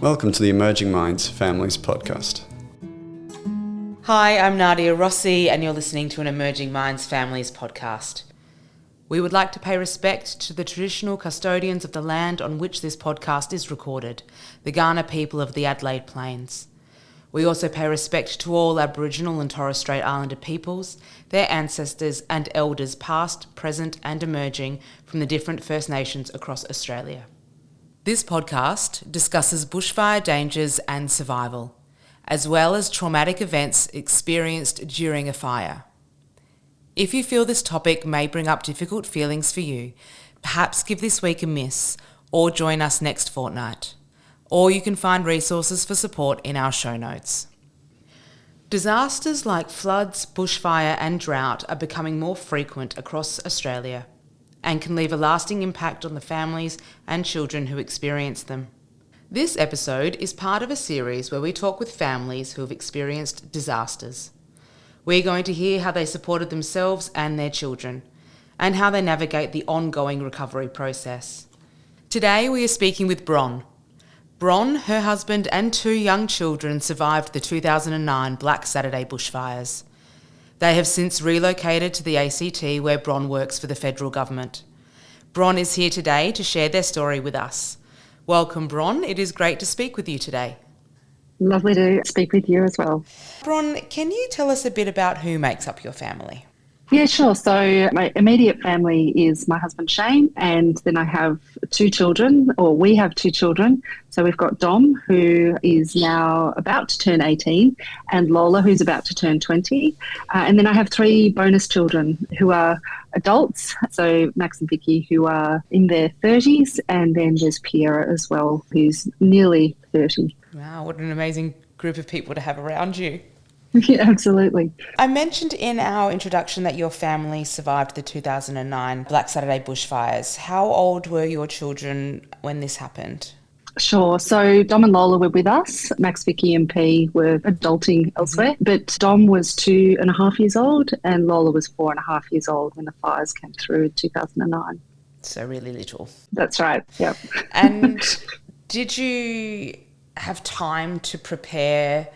Welcome to the Emerging Minds Families Podcast. Hi, I'm Nadia Rossi, and you're listening to an Emerging Minds Families Podcast. We would like to pay respect to the traditional custodians of the land on which this podcast is recorded, the Kaurna people of the Adelaide Plains. We also pay respect to all Aboriginal and Torres Strait Islander peoples, their ancestors and elders past, present and emerging from the different First Nations across Australia. This podcast discusses bushfire dangers and survival, as well as traumatic events experienced during a fire. If you feel this topic may bring up difficult feelings for you, perhaps give this week a miss or join us next fortnight. Or you can find resources for support in our show notes. Disasters like floods, bushfire and drought are becoming more frequent across Australia and can leave a lasting impact on the families and children who experience them. This episode is part of a series where we talk with families who have experienced disasters. We're going to hear how they supported themselves and their children, and how they navigate the ongoing recovery process. Today we are speaking with Bron. Bron, her husband and 2 young children survived the 2009 Black Saturday bushfires. They have since relocated to the ACT where Bron works for the federal government. Bron is here today to share their story with us. Welcome, Bron. It is great to speak with you today. Lovely to speak with you as well. Bron, can you tell us a bit about who makes up your family? Yeah, sure. So my immediate family is my husband Shane, and then I have 2 children, or we have 2 children. So we've got Dom, who is now about to turn 18, and Lola, who's about to turn 20. And then I have 3 bonus children who are adults. So Max and Vicky, who are in their 30s, and then there's Pierre as well, who's nearly 30. Wow, what an amazing group of people to have around you. Yeah, absolutely. I mentioned in our introduction that your family survived the 2009 Black Saturday bushfires. How old were your children when this happened? Sure. So Dom and Lola were with us. Max, Vicky and P were adulting elsewhere. But Dom was 2.5 years old and Lola was 4.5 years old when the fires came through in 2009. So really little. That's right. Yep. And did you have time to prepare?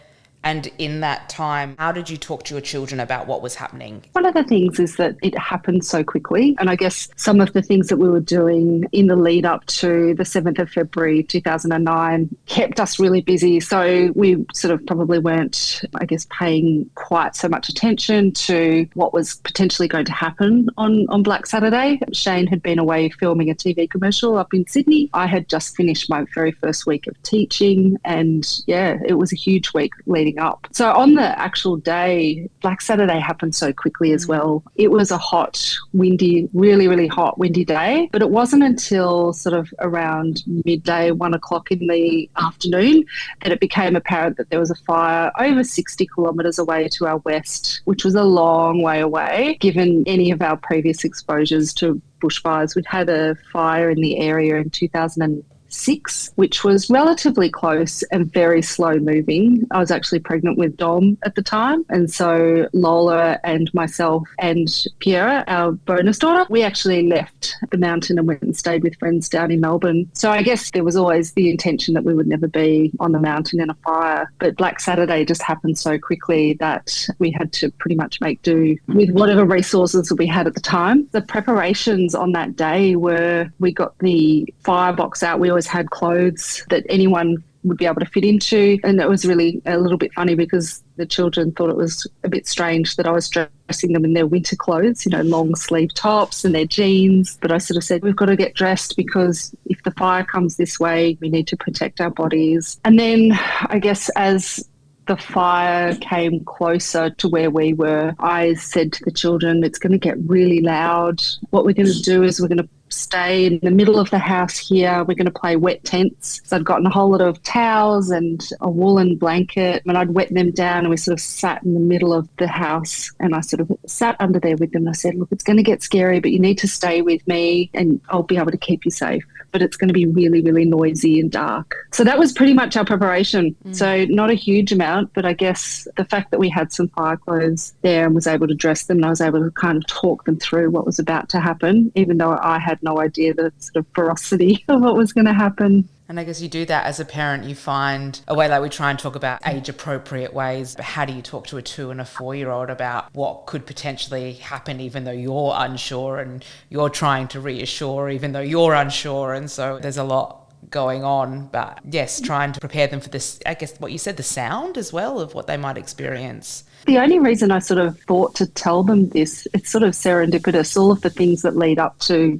And in that time, how did you talk to your children about what was happening? One of the things is that it happened so quickly. And I guess some of the things that we were doing in the lead up to the 7th of February 2009 kept us really busy. So we sort of probably weren't, I guess, paying quite so much attention to what was potentially going to happen on Black Saturday. Shane had been away filming a TV commercial up in Sydney. I had just finished my very first week of teaching. And yeah, it was a huge week leading up. So on the actual day, Black Saturday happened so quickly as well. It was a hot, windy, really, really hot, windy day. But it wasn't until sort of around midday, 1 o'clock in the afternoon, that it became apparent that there was a fire over 60 kilometres away to our west, which was a long way away, given any of our previous exposures to bushfires. We'd had a fire in the area in 2006, which was relatively close and very slow moving. I was actually pregnant with Dom at the time. And so Lola and myself and Pierre, our bonus daughter, we actually left the mountain and went and stayed with friends down in Melbourne. So I guess there was always the intention that we would never be on the mountain in a fire. But Black Saturday just happened so quickly that we had to pretty much make do with whatever resources that we had at the time. The preparations on that day were, we got the firebox out. We always had clothes that anyone would be able to fit into. And it was really a little bit funny because the children thought it was a bit strange that I was dressing them in their winter clothes, you know, long sleeve tops and their jeans. But I sort of said, we've got to get dressed because if the fire comes this way, we need to protect our bodies. And then I guess as the fire came closer to where we were, I said to the children, it's going to get really loud. What we're going to do is we're going to stay in the middle of the house here. We're going to play wet tents. So I'd gotten a whole lot of towels and a woolen blanket, and I'd wet them down, and we sort of sat in the middle of the house, and I sort of sat under there with them. And I said, look, it's going to get scary, but you need to stay with me and I'll be able to keep you safe. But it's going to be really, really noisy and dark. So that was pretty much our preparation. So not a huge amount, but I guess the fact that we had some fire clothes there and was able to dress them, and I was able to kind of talk them through what was about to happen, even though I had no idea the sort of ferocity of what was going to happen. And I guess you do that as a parent, you find a way, like we try and talk about age appropriate ways, but how do you talk to a 2 and a 4-year-old about what could potentially happen even though you're unsure, and you're trying to reassure even though you're unsure. And so there's a lot going on, but yes, trying to prepare them for this, I guess what you said, the sound as well of what they might experience. The only reason I sort of thought to tell them this, it's sort of serendipitous, all of the things that led up to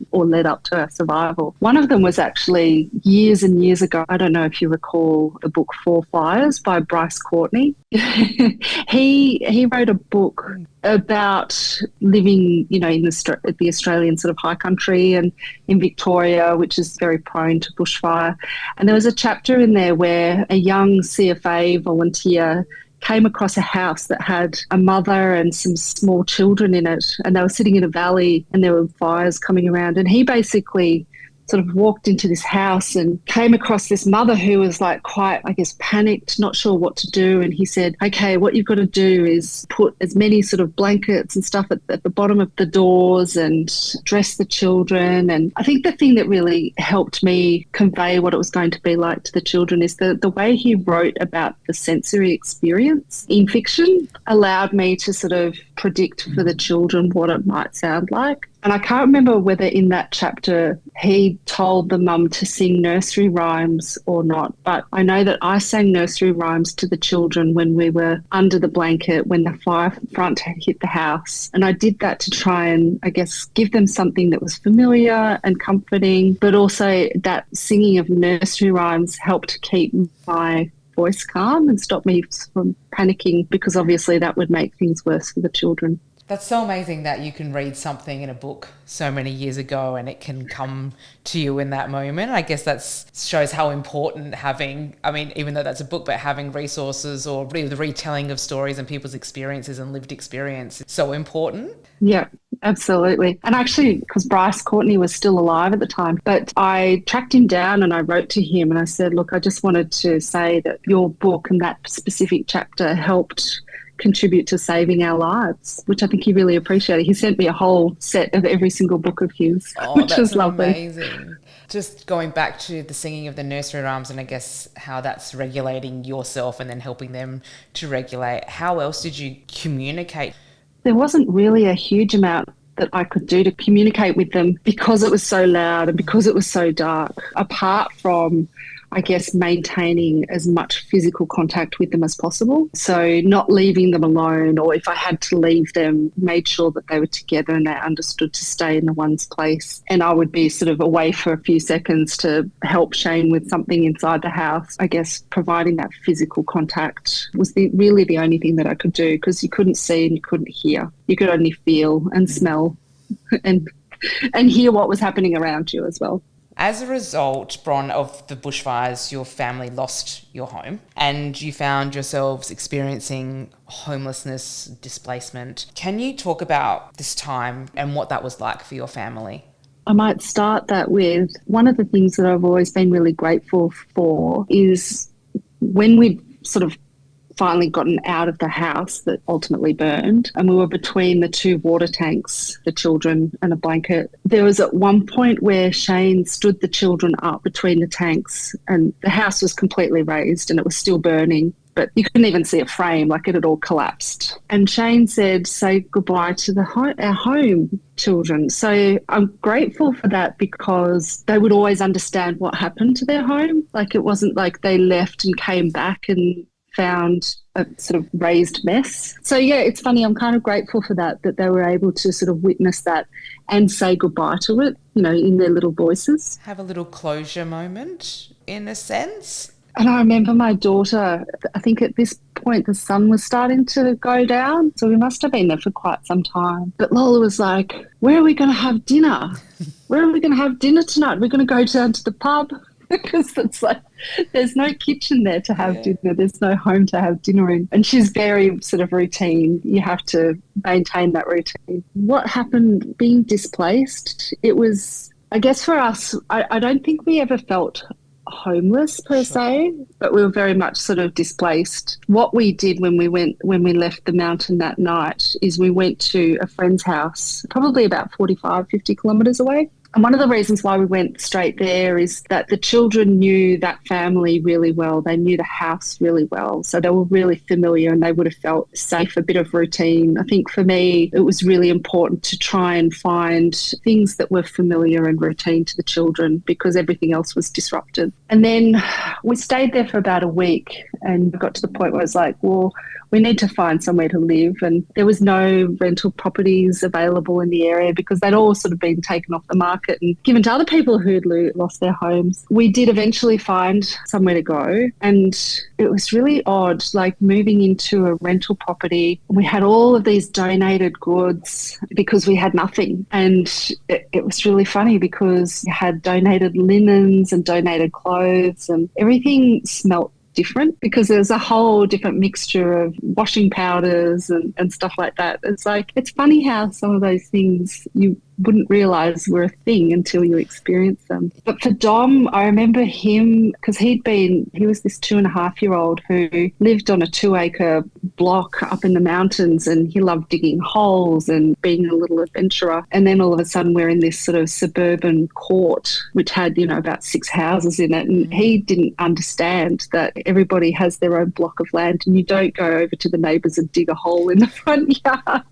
our survival. One of them was actually years and years ago. I don't know if you recall the book Bushfires by Bryce Courtney. He wrote a book about living, in the Australian sort of high country and in Victoria, which is very prone to bushfire. And there was a chapter in there where a young CFA volunteer came across a house that had a mother and some small children in it, and they were sitting in a valley and there were fires coming around, and he basically sort of walked into this house and came across this mother who was like quite, I guess, panicked, not sure what to do. And he said, okay, what you've got to do is put as many sort of blankets and stuff at the bottom of the doors and dress the children. And I think the thing that really helped me convey what it was going to be like to the children is the way he wrote about the sensory experience in fiction allowed me to sort of predict for the children what it might sound like. And I can't remember whether in that chapter he told the mum to sing nursery rhymes or not, but I know that I sang nursery rhymes to the children when we were under the blanket, when the fire front hit the house. And I did that to try and, I guess, give them something that was familiar and comforting, but also that singing of nursery rhymes helped keep my voice calm and stop me from panicking, because obviously that would make things worse for the children. That's so amazing that you can read something in a book so many years ago and it can come to you in that moment. I guess that shows how important having, even though that's a book, but having resources or the retelling of stories and people's experiences and lived experience is so important. Yeah, absolutely. And actually, because Bryce Courtney was still alive at the time, but I tracked him down and I wrote to him and I said, look, I just wanted to say that your book and that specific chapter helped contribute to saving our lives, which I think he really appreciated. He sent me a whole set of every single book of his, which was lovely. Amazing. Just going back to the singing of the nursery rhymes and I guess how that's regulating yourself and then helping them to regulate. How else did you communicate? There wasn't really a huge amount that I could do to communicate with them because it was so loud and because it was so dark, apart from, I guess, maintaining as much physical contact with them as possible. So not leaving them alone, or if I had to leave them, made sure that they were together and they understood to stay in the one's place. And I would be sort of away for a few seconds to help Shane with something inside the house. I guess providing that physical contact was really the only thing that I could do, because you couldn't see and you couldn't hear. You could only feel and smell and hear what was happening around you as well. As a result, Bron, of the bushfires, your family lost your home and you found yourselves experiencing homelessness, displacement. Can you talk about this time and what that was like for your family? I might start that with one of the things that I've always been really grateful for is when we sort of finally gotten out of the house that ultimately burned and we were between the 2 water tanks, the children and a blanket. There was at one point where Shane stood the children up between the tanks and the house was completely razed and it was still burning, but you couldn't even see a frame, like it had all collapsed. And Shane said, say goodbye to our home, children. So I'm grateful for that because they would always understand what happened to their home. Like it wasn't like they left and came back and found a sort of raised mess. So yeah, it's funny. I'm kind of grateful for that they were able to sort of witness that and say goodbye to it, in their little voices. Have a little closure moment in a sense. And I remember my daughter, I think at this point the sun was starting to go down, so we must have been there for quite some time. But Lola was like, where are we going to have dinner? Where are we going to have dinner tonight? We're going to go down to the pub. Because it's like there's no kitchen there to have dinner. There's no home to have dinner in. And she's very sort of routine. You have to maintain that routine. What happened being displaced, it was, I guess for us, I don't think we ever felt homeless per se, but we were very much sort of displaced. What we did when we left the mountain that night is we went to a friend's house, probably about 45, 50 kilometres away. And one of the reasons why we went straight there is that the children knew that family really well. They knew the house really well. So they were really familiar and they would have felt safe, a bit of routine. I think for me, it was really important to try and find things that were familiar and routine to the children because everything else was disrupted. And then we stayed there for about a week and got to the point where I was like, well, we need to find somewhere to live. And there was no rental properties available in the area because they'd all sort of been taken off the market and given to other people who'd lost their homes. We did eventually find somewhere to go, and it was really odd, like moving into a rental property. We had all of these donated goods because we had nothing. And it was really funny because you had donated linens and donated clothes, and everything smelt different because there's a whole different mixture of washing powders and stuff like that. It's like, it's funny how some of those things you wouldn't realise were a thing until you experience them. But for Dom, I remember him because he was this 2.5-year-old who lived on a 2-acre block up in the mountains, and he loved digging holes and being a little adventurer. And then all of a sudden we're in this sort of suburban court which had, about 6 houses in it, and he didn't understand that everybody has their own block of land and you don't go over to the neighbours and dig a hole in the front yard.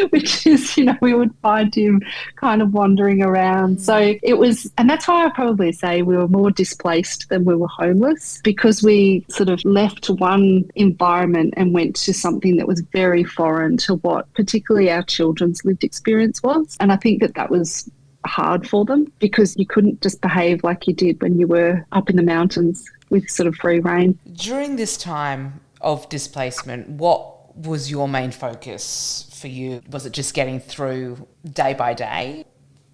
Which is, we would find him kind of wandering around. So it was, and that's why I probably say we were more displaced than we were homeless, because we sort of left one environment and went to something that was very foreign to what particularly our children's lived experience was. And I think that was hard for them because you couldn't just behave like you did when you were up in the mountains with sort of free rein. During this time of displacement, what was your main focus for you? Was it just getting through day by day?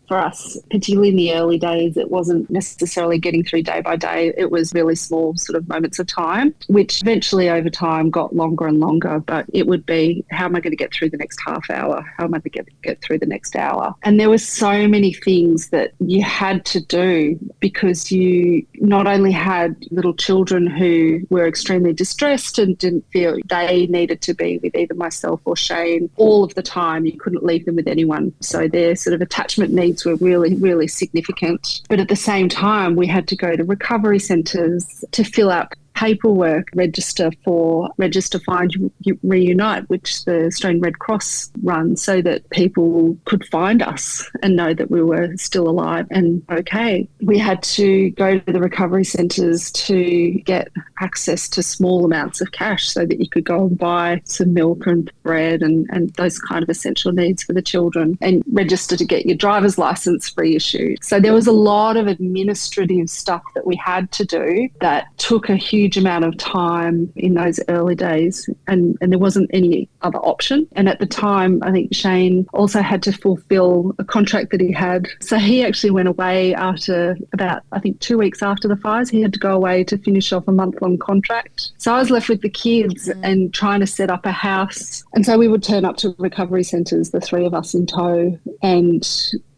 For us, particularly in the early days, it wasn't necessarily getting through day by day. It was really small sort of moments of time, which eventually over time got longer and longer. But it would be, how am I going to get through the next half hour? How am I going to get through the next hour? And there were so many things that you had to do because you not only had little children who were extremely distressed and didn't feel they needed to be with either myself or Shane all of the time. You couldn't leave them with anyone. So their sort of attachment needs were really, really significant. But at the same time, we had to go to recovery centres to fill out paperwork, register Find Reunite, which the Australian Red Cross runs, so that people could find us and know that we were still alive and okay. We had to go to the recovery centres to get access to small amounts of cash so that you could go and buy some milk and bread and those kind of essential needs for the children, and register to get your driver's licence reissued. So there was a lot of administrative stuff that we had to do that took a huge amount of time in those early days, and there wasn't any other option. And at the time, I think Shane also had to fulfill a contract that he had. So he actually went away after about, 2 weeks after the fires. He had to go away to finish off a month-long contract. So I was left with the kids and trying to set up a house. And so we would turn up to recovery centres, the three of us in tow, and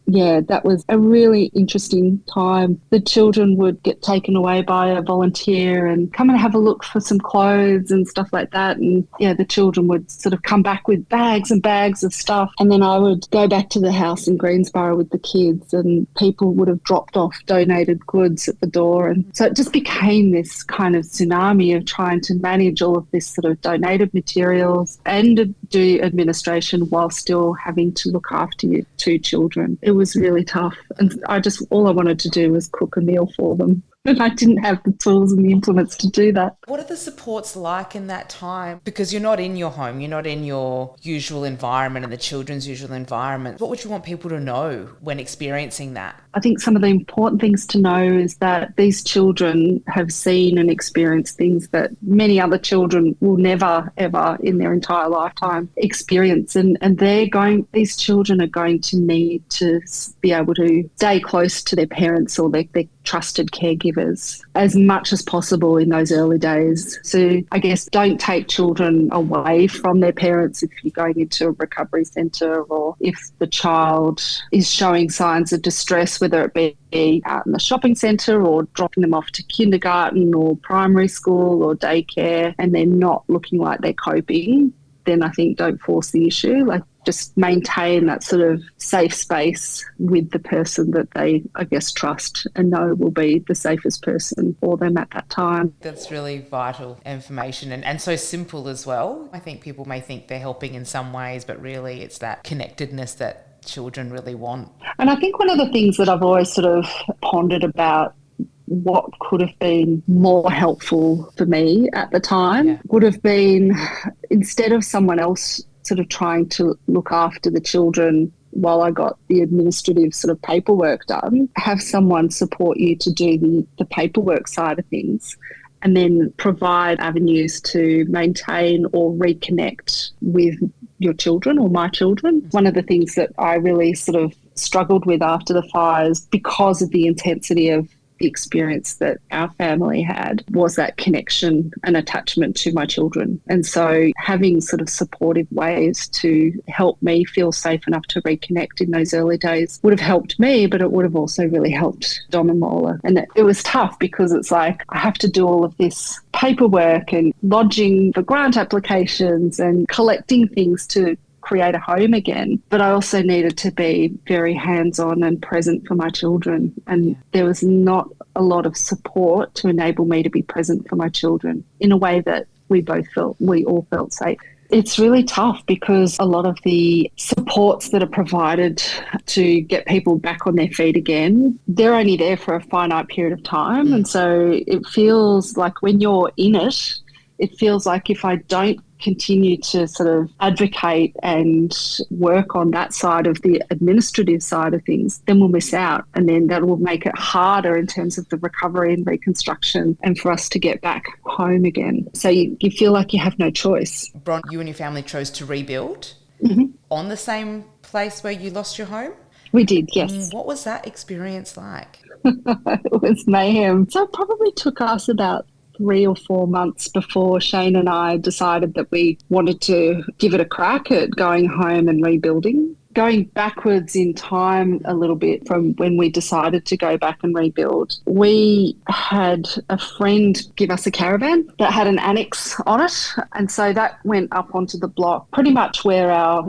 yeah, that was a really interesting time. The children would get taken away by a volunteer and come and have a look for some clothes and stuff like that. And yeah, the children would sort of come back with bags and bags of stuff. And then I would go back to the house in Greensboro with the kids, and people would have dropped off donated goods at the door. And so it just became this kind of tsunami of trying to manage all of this sort of donated materials and do administration while still having to look after your 2 children. It was really tough, and all I wanted to do was cook a meal for them. And I didn't have the tools and the implements to do that. What are the supports like in that time? Because you're not in your home, you're not in your usual environment and the children's usual environment. What would you want people to know when experiencing that? I think some of the important things to know is that these children have seen and experienced things that many other children will never, ever in their entire lifetime experience. And these children are going to need to be able to stay close to their parents or their trusted caregivers as much as possible in those early days. So I guess don't take children away from their parents if you're going into a recovery centre, or if the child is showing signs of distress, whether it be out in the shopping centre or dropping them off to kindergarten or primary school or daycare, and they're not looking like they're coping. Then I think don't force the issue. Like, just maintain that sort of safe space with the person that they, I guess, trust and know will be the safest person for them at that time. That's really vital information and so simple as well. I think people may think they're helping in some ways, but really it's that connectedness that children really want. And I think one of the things that I've always sort of pondered about what could have been more helpful for me at the time would have been, instead of someone else sort of trying to look after the children while I got the administrative sort of paperwork done, have someone support you to do the paperwork side of things, and then provide avenues to maintain or reconnect with your children or my children. One of the things that I really sort of struggled with after the fires, because of the intensity of the experience that our family had, was that connection and attachment to my children. And so having sort of supportive ways to help me feel safe enough to reconnect in those early days would have helped me, but it would have also really helped Dom and Lola. And it was tough because it's like I have to do all of this paperwork and lodging for grant applications and collecting things to create a home again. But I also needed to be very hands-on and present for my children. And there was not a lot of support to enable me to be present for my children in a way that we all felt safe. It's really tough because a lot of the supports that are provided to get people back on their feet again, they're only there for a finite period of time. And so it feels like when you're in it, it feels like if I don't continue to sort of advocate and work on that side of the administrative side of things, then we'll miss out. And then that will make it harder in terms of the recovery and reconstruction and for us to get back home again. So you feel like you have no choice. Bron, you and your family chose to rebuild on the same place where you lost your home? We did, yes. What was that experience like? It was mayhem. So it probably took us about 3 or 4 months before Shane and I decided that we wanted to give it a crack at going home and rebuilding. Going backwards in time a little bit from when we decided to go back and rebuild, we had a friend give us a caravan that had an annex on it. And so that went up onto the block, pretty much where our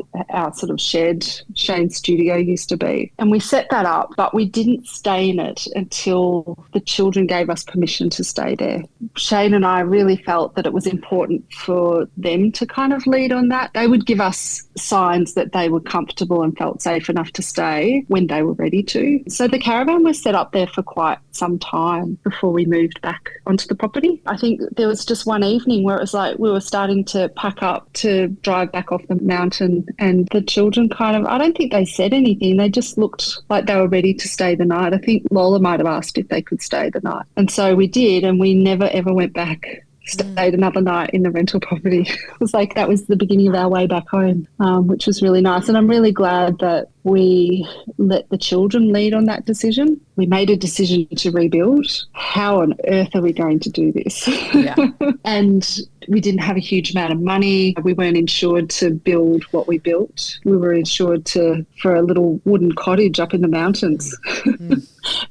sort of shed, Shane's studio, used to be. And we set that up, but we didn't stay in it until the children gave us permission to stay there. Shane and I really felt that it was important for them to kind of lead on that. They would give us signs that they were comfortable and felt safe enough to stay when they were ready to. So the caravan was set up there for quite some time before we moved back onto the property. I think there was just one evening where it was like we were starting to pack up to drive back off the mountain, and the children kind of, I don't think they said anything. They just looked like they were ready to stay the night. I think Lola might have asked if they could stay the night. And so we did, and we never ever went back. Stayed another night in the rental property. It was like that was the beginning of our way back home, which was really nice. And I'm really glad that we let the children lead on that decision. We made a decision to rebuild. How on earth are we going to do this? Yeah. And we didn't have a huge amount of money. We weren't insured to build what we built. We were insured for a little wooden cottage up in the mountains.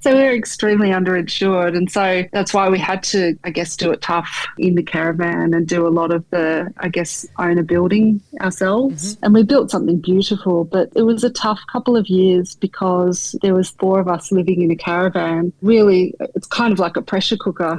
So we were extremely underinsured. And so that's why we had to, I guess, do it tough in the caravan and do a lot of the, I guess, owner building ourselves. And we built something beautiful, but it was a tough couple of years because there was 4 of us living in a caravan. Really, it's kind of like a pressure cooker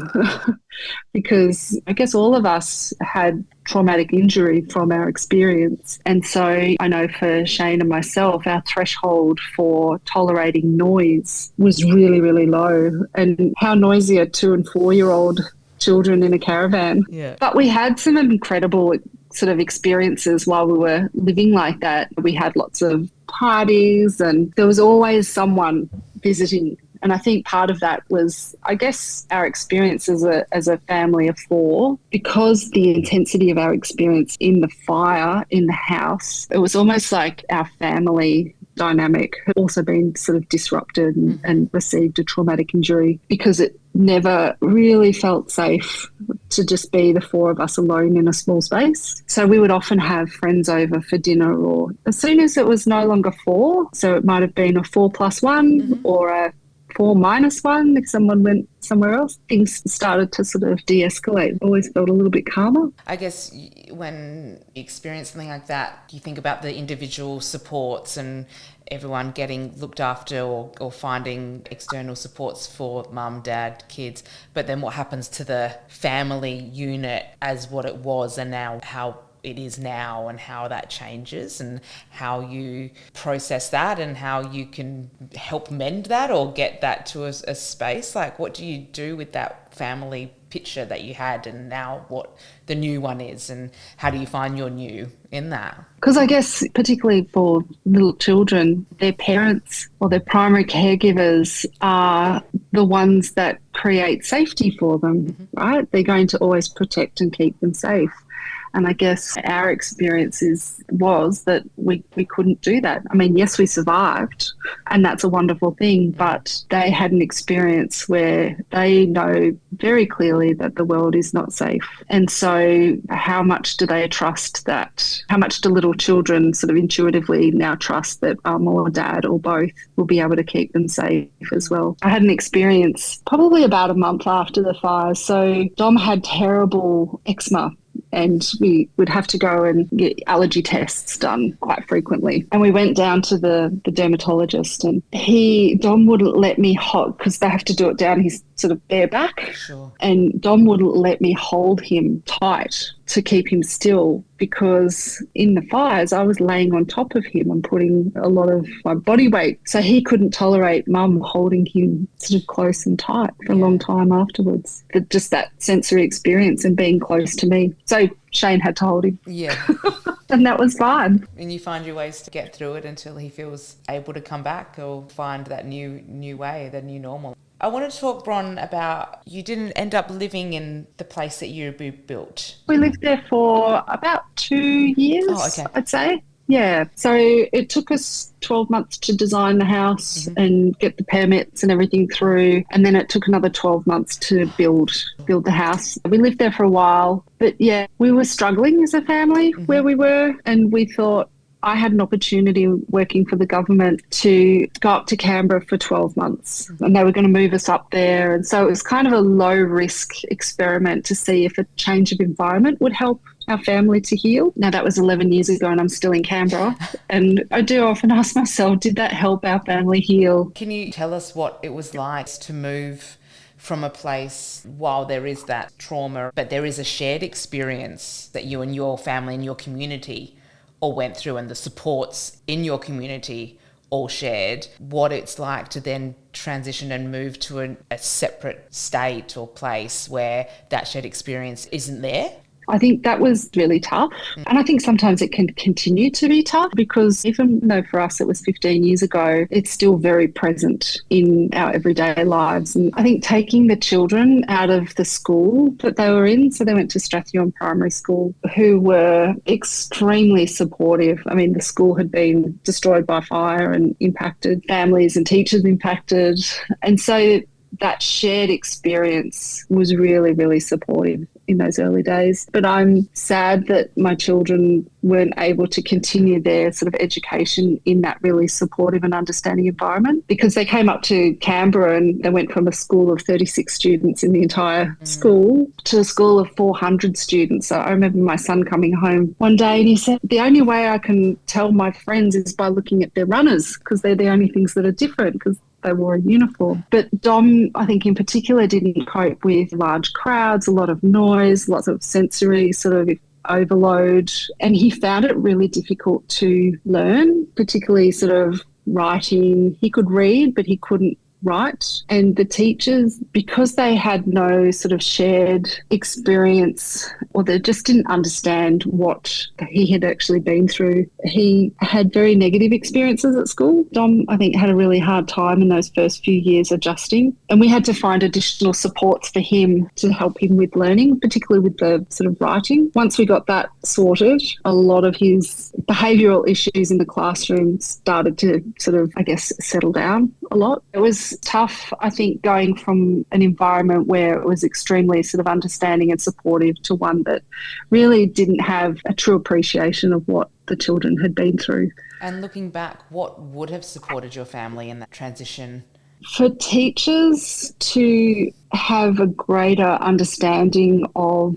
because I guess all of us had traumatic injury from our experience. And so I know for Shane and myself, our threshold for tolerating noise was really, really low. And how noisy are 2 and 4-year-old children in a caravan? Yeah. But we had some incredible sort of experiences while we were living like that. We had lots of parties and there was always someone visiting. And I think part of that was, I guess, our experience as a family of 4, because the intensity of our experience in the fire in the house, it was almost like our family dynamic had also been sort of disrupted and received a traumatic injury because it never really felt safe to just be the 4 of us alone in a small space. So we would often have friends over for dinner, or as soon as it was no longer 4, so it might have been a 4+1 or a 4 minus 1 if someone went somewhere else. Things started to sort of de-escalate. Always felt a little bit calmer. I guess when you experience something like that, you think about the individual supports and everyone getting looked after or finding external supports for mum, dad, kids. But then what happens to the family unit as what it was and now how it is now, and how that changes and how you process that and how you can help mend that or get that to a space. Like, what do you do with that family picture that you had and now what the new one is, and how do you find your new in that? Because I guess particularly for little children, their parents or their primary caregivers are the ones that create safety for them, right? They're going to always protect and keep them safe. And I guess our experience was that we couldn't do that. I mean, yes, we survived, and that's a wonderful thing, but they had an experience where they know very clearly that the world is not safe. And so how much do they trust that? How much do little children sort of intuitively now trust that mum or dad or both will be able to keep them safe as well? I had an experience probably about a month after the fires. So Dom had terrible eczema, and we would have to go and get allergy tests done quite frequently. And we went down to the dermatologist, and Dom wouldn't let me because they have to do it down his sort of bare back. Sure. And Dom wouldn't let me hold him tight to keep him still, because in the fires I was laying on top of him and putting a lot of my body weight. So he couldn't tolerate mum holding him sort of close and tight for a long time afterwards. Just that sensory experience and being close to me. So Shane had to hold him. Yeah. And that was fine. And you find your ways to get through it until he feels able to come back or find that new way, the new normal. I wanted to talk, Bron, about you didn't end up living in the place that you built. We lived there for about 2 years, I'd say. Yeah. So it took us 12 months to design the house and get the permits and everything through. And then it took another 12 months to build the house. We lived there for a while. But yeah, we were struggling as a family where we were. And we thought, I had an opportunity working for the government to go up to Canberra for 12 months, and they were going to move us up there. And so it was kind of a low risk experiment to see if a change of environment would help our family to heal. Now, that was 11 years ago and I'm still in Canberra. And I do often ask myself, did that help our family heal? Can you tell us what it was like to move from a place while there is that trauma, but there is a shared experience that you and your family and your community all went through, and the supports in your community all shared, what it's like to then transition and move to a separate state or place where that shared experience isn't there? I think that was really tough. And I think sometimes it can continue to be tough, because even though for us it was 15 years ago, it's still very present in our everyday lives. And I think taking the children out of the school that they were in, so they went to Stratheon Primary School, who were extremely supportive. I mean, the school had been destroyed by fire and impacted families and teachers impacted. And so that shared experience was really, really supportive in those early days. But I'm sad that my children weren't able to continue their sort of education in that really supportive and understanding environment, because they came up to Canberra and they went from a school of 36 students in the entire school to a school of 400 students. So I remember my son coming home one day and he said, the only way I can tell my friends is by looking at their runners, because they're the only things that are different, because they wore a uniform. But Dom, I think in particular, didn't cope with large crowds, a lot of noise, lots of sensory sort of overload. And he found it really difficult to learn, particularly sort of writing. He could read, but he couldn't write. And the teachers, because they had no sort of shared experience, or they just didn't understand what he had actually been through, he had very negative experiences at school. Dom, I think, had a really hard time in those first few years adjusting. And we had to find additional supports for him to help him with learning, particularly with the sort of writing. Once we got that sorted, a lot of his behavioural issues in the classroom started to sort of, I guess, settle down a lot. It was tough, I think, going from an environment where it was extremely sort of understanding and supportive to one that really didn't have a true appreciation of what the children had been through. And looking back, what would have supported your family in that transition? For teachers to have a greater understanding of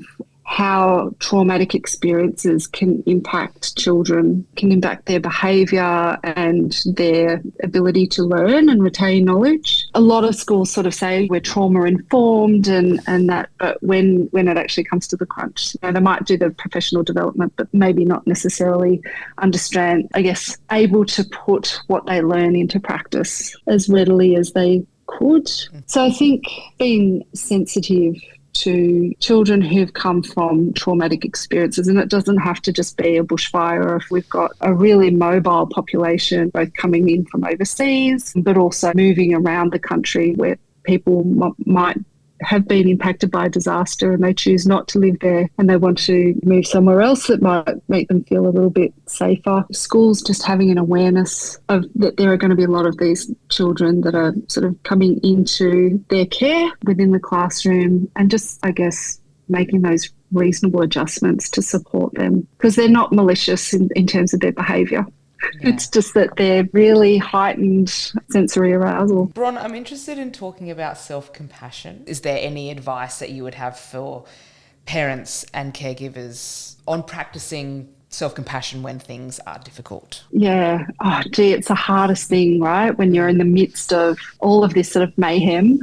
how traumatic experiences can impact children, can impact their behaviour and their ability to learn and retain knowledge. A lot of schools sort of say we're trauma informed and that, but when it actually comes to the crunch, you know, they might do the professional development, but maybe not necessarily understand, I guess, able to put what they learn into practice as readily as they could. So I think being sensitive to children who've come from traumatic experiences, and it doesn't have to just be a bushfire, or if we've got a really mobile population both coming in from overseas but also moving around the country where people might have been impacted by a disaster and they choose not to live there and they want to move somewhere else that might make them feel a little bit safer. Schools just having an awareness of that there are going to be a lot of these children that are sort of coming into their care within the classroom, and just, I guess, making those reasonable adjustments to support them, because they're not malicious in terms of their behaviour. Yeah. It's just that they're really heightened sensory arousal. Bron, I'm interested in talking about self-compassion. Is there any advice that you would have for parents and caregivers on practicing self-compassion when things are difficult? Yeah. Oh, gee, it's the hardest thing, right? When you're in the midst of all of this sort of mayhem.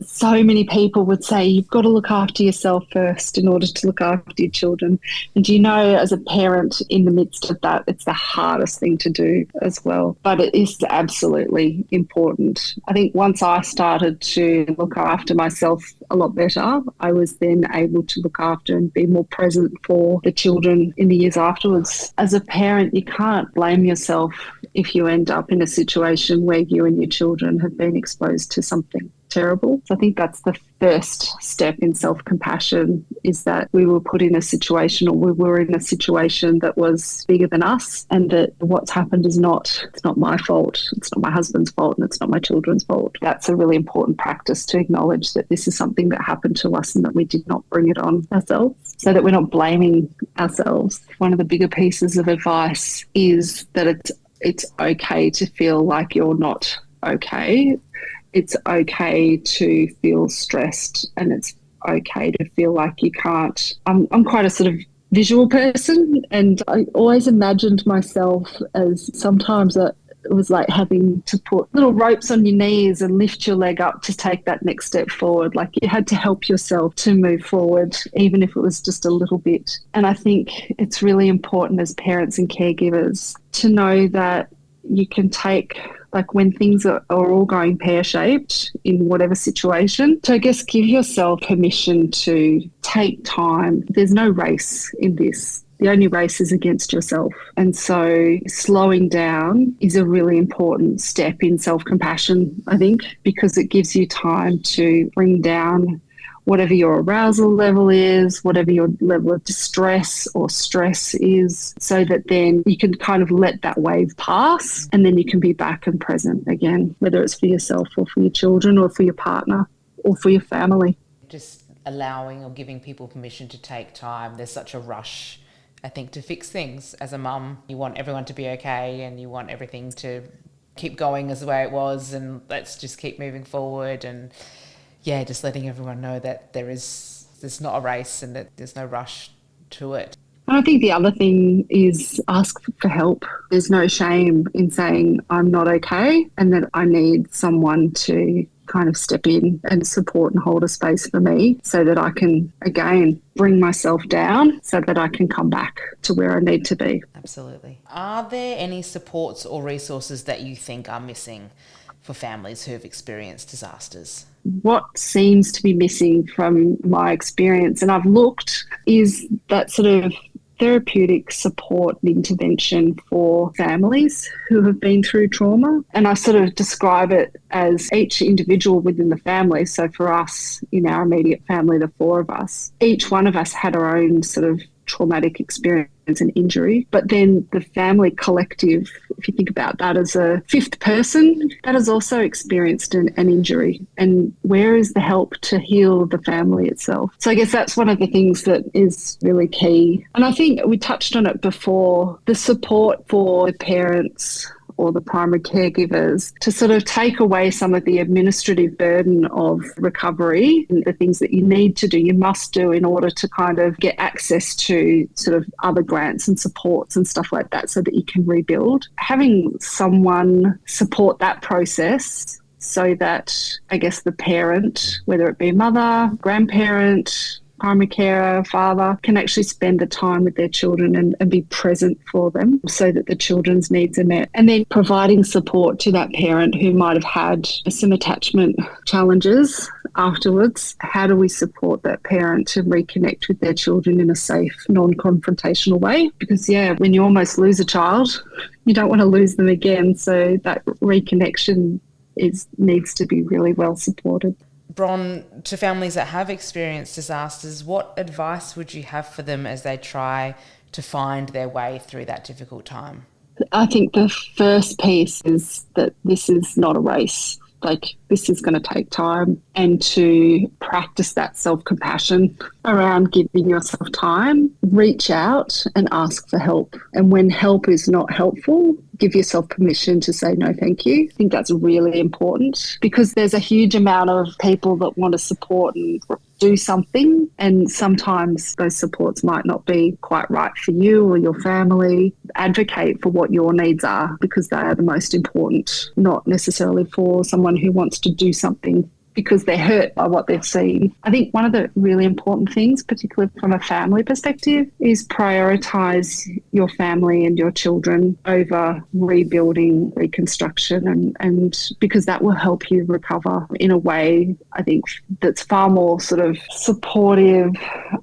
So many people would say you've got to look after yourself first in order to look after your children. And you know, as a parent in the midst of that, it's the hardest thing to do as well. But it is absolutely important. I think once I started to look after myself a lot better, I was then able to look after and be more present for the children in the years afterwards. As a parent, you can't blame yourself if you end up in a situation where you and your children have been exposed to something terrible. So I think that's the first step in self-compassion, is that we were put in a situation, or we were in a situation that was bigger than us, and that what's happened is it's not my fault, it's not my husband's fault, and it's not my children's fault. That's a really important practice, to acknowledge that this is something that happened to us and that we did not bring it on ourselves, so that we're not blaming ourselves. One of the bigger pieces of advice is that it's okay to feel like you're not okay. It's okay to feel stressed, and it's okay to feel like you can't. I'm quite a sort of visual person, and I always imagined myself as sometimes it was like having to put little ropes on your knees and lift your leg up to take that next step forward. Like you had to help yourself to move forward, even if it was just a little bit. And I think it's really important as parents and caregivers to know that you can take, like when things are all going pear-shaped in whatever situation, to, I guess, give yourself permission to take time. There's no race in this. The only race is against yourself. And so slowing down is a really important step in self-compassion, I think, because it gives you time to bring down whatever your arousal level is, whatever your level of distress or stress is, so that then you can kind of let that wave pass, and then you can be back and present again, whether it's for yourself or for your children or for your partner or for your family. Just allowing or giving people permission to take time. There's such a rush, I think, to fix things. As a mum, you want everyone to be okay and you want everything to keep going as the way it was, and let's just keep moving forward. And yeah, just letting everyone know that there's not a race and that there's no rush to it. And I think the other thing is ask for help. There's no shame in saying I'm not okay and that I need someone to kind of step in and support and hold a space for me, so that I can, again, bring myself down so that I can come back to where I need to be. Absolutely. Are there any supports or resources that you think are missing for families who have experienced disasters? What seems to be missing from my experience, and I've looked, is that sort of therapeutic support and intervention for families who have been through trauma. And I sort of describe it as each individual within the family. So for us, in our immediate family, the four of us, each one of us had our own sort of traumatic experience and injury, but then the family collective, if you think about that as a fifth person, that has also experienced an injury, and where is the help to heal the family itself? So I guess that's one of the things that is really key, and I think we touched on it before, the support for the parents or the primary caregivers to sort of take away some of the administrative burden of recovery and the things that you need to do, you must do in order to kind of get access to sort of other grants and supports and stuff like that so that you can rebuild. Having someone support that process so that, I guess, the parent, whether it be mother, grandparent, primary carer, father, can actually spend the time with their children and be present for them so that the children's needs are met. And then providing support to that parent who might have had some attachment challenges afterwards. How do we support that parent to reconnect with their children in a safe, non-confrontational way? Because, when you almost lose a child, you don't want to lose them again. So that reconnection needs to be really well supported. Bron, to families that have experienced disasters, what advice would you have for them as they try to find their way through that difficult time? I think the first piece is that this is not a race. Like, this is going to take time, and to practice that self-compassion around giving yourself time, reach out and ask for help. And when help is not helpful, give yourself permission to say no thank you. I think that's really important because there's a huge amount of people that want to support and do something, and sometimes those supports might not be quite right for you or your family. Advocate for what your needs are because they are the most important, not necessarily for someone who wants to do something because they're hurt by what they've seen. I think one of the really important things, particularly from a family perspective, is prioritise your family and your children over rebuilding, reconstruction, and because that will help you recover in a way, I think, that's far more sort of supportive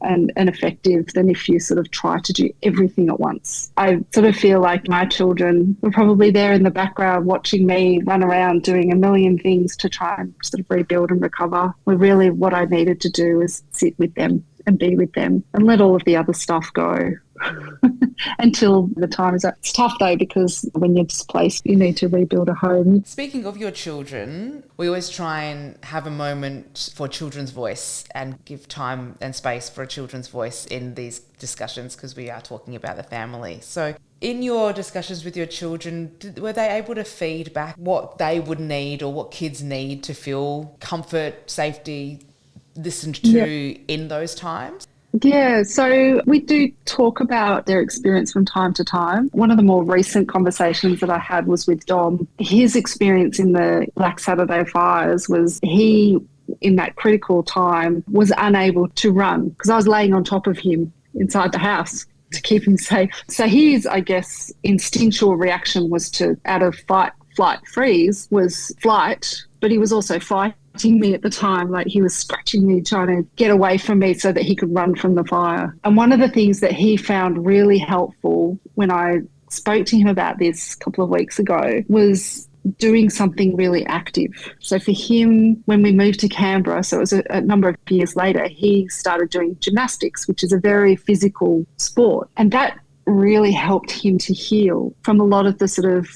and effective than if you sort of try to do everything at once. I sort of feel like my children were probably there in the background watching me run around doing a million things to try and sort of rebuild and recover. Well, really what I needed to do was sit with them and be with them and let all of the other stuff go until the time is up. It's tough though because when you're displaced, you need to rebuild a home. Speaking of your children, we always try and have a moment for children's voice and give time and space for a children's voice in these discussions because we are talking about the family. So in your discussions with your children, were they able to feed back what they would need or what kids need to feel comfort, safety, listened to in those times? Yeah, so we do talk about their experience from time to time. One of the more recent conversations that I had was with Dom. His experience in the Black Saturday fires was he, in that critical time, was unable to run because I was laying on top of him inside the house to keep him safe. So his, I guess, instinctual reaction was to, out of fight, flight, freeze, was flight, but he was also fighting me at the time. Like he was scratching me, trying to get away from me so that he could run from the fire. And one of the things that he found really helpful when I spoke to him about this a couple of weeks ago was doing something really active. So for him, when we moved to Canberra, so it was a number of years later, he started doing gymnastics, which is a very physical sport. And that really helped him to heal from a lot of the sort of,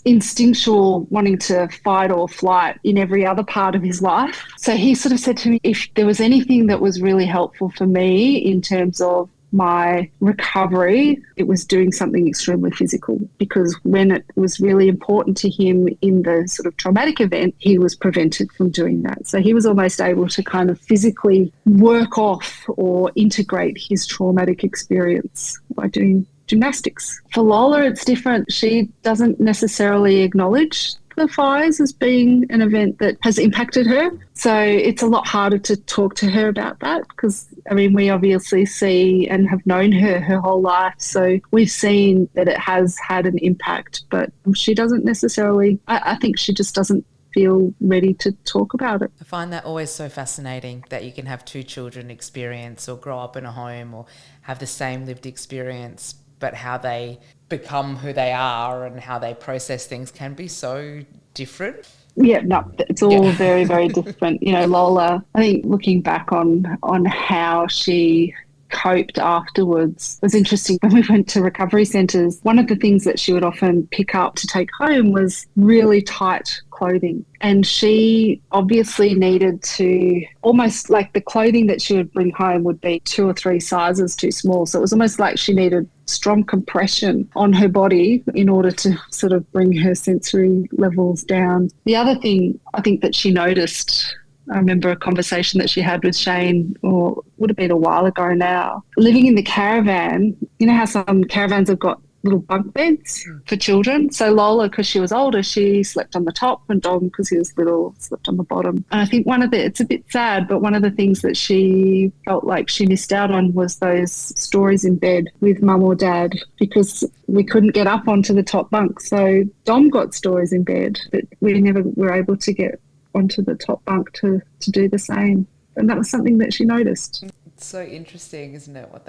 instinctual wanting to fight or flight in every other part of his life. So he sort of said to me, if there was anything that was really helpful for me in terms of my recovery, it was doing something extremely physical, because when it was really important to him in the sort of traumatic event, he was prevented from doing that. So he was almost able to kind of physically work off or integrate his traumatic experience by doing gymnastics. For Lola, it's different. She doesn't necessarily acknowledge the fires as being an event that has impacted her. So it's a lot harder to talk to her about that because, we obviously see and have known her whole life. So we've seen that it has had an impact, but she doesn't necessarily, I think she just doesn't feel ready to talk about it. I find that always so fascinating that you can have two children experience or grow up in a home or have the same lived experience, but how they become who they are and how they process things can be so different. Yeah, no, it's all very, very different. Lola, I think looking back on how she coped afterwards was interesting. When we went to recovery centres, one of the things that she would often pick up to take home was really tight clothing. And she obviously needed to, almost like the clothing that she would bring home would be 2 or 3 sizes too small. So it was almost like she needed strong compression on her body in order to sort of bring her sensory levels down. The other thing I think that she noticed, I remember a conversation that she had with Shane, or would have been a while ago now, living in the caravan. You know how some caravans have got little bunk beds for children? So Lola, because she was older, she slept on the top, and Dom, because he was little, slept on the bottom. And I think it's a bit sad, but one of the things that she felt like she missed out on was those stories in bed with mum or dad, because we couldn't get up onto the top bunk. So Dom got stories in bed, but we never were able to get onto the top bunk to do the same. And that was something that she noticed. It's so interesting, isn't it, what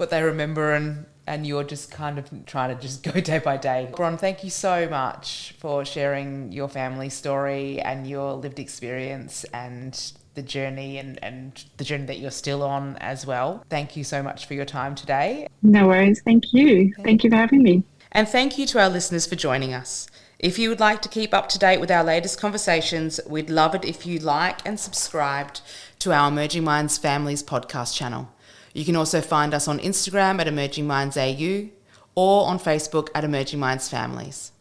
they remember, and you're just kind of trying to just go day by day. Bron, thank you so much for sharing your family story and your lived experience and the journey and the journey that you're still on as well. Thank you so much for your time today. No worries. Thank you. Thank you for having me. And thank you to our listeners for joining us. If you would like to keep up to date with our latest conversations, we'd love it if you like and subscribed to our Emerging Minds Families podcast channel. You can also find us on Instagram at Emerging Minds AU or on Facebook at Emerging Minds Families.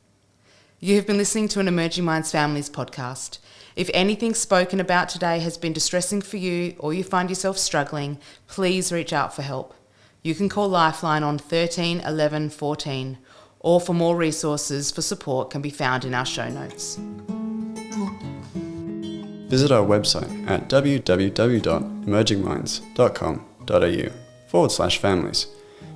You have been listening to an Emerging Minds Families podcast. If anything spoken about today has been distressing for you or you find yourself struggling, please reach out for help. You can call Lifeline on 13 11 14, or for more resources for support can be found in our show notes. Visit our website at www.emergingminds.com.au/families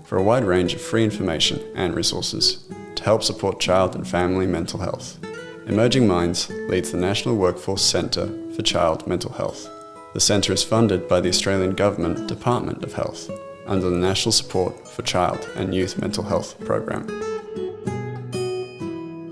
for a wide range of free information and resources to help support child and family mental health. Emerging Minds leads the National Workforce Centre for Child Mental Health. The centre is funded by the Australian Government Department of Health under the National Support for Child and Youth Mental Health program.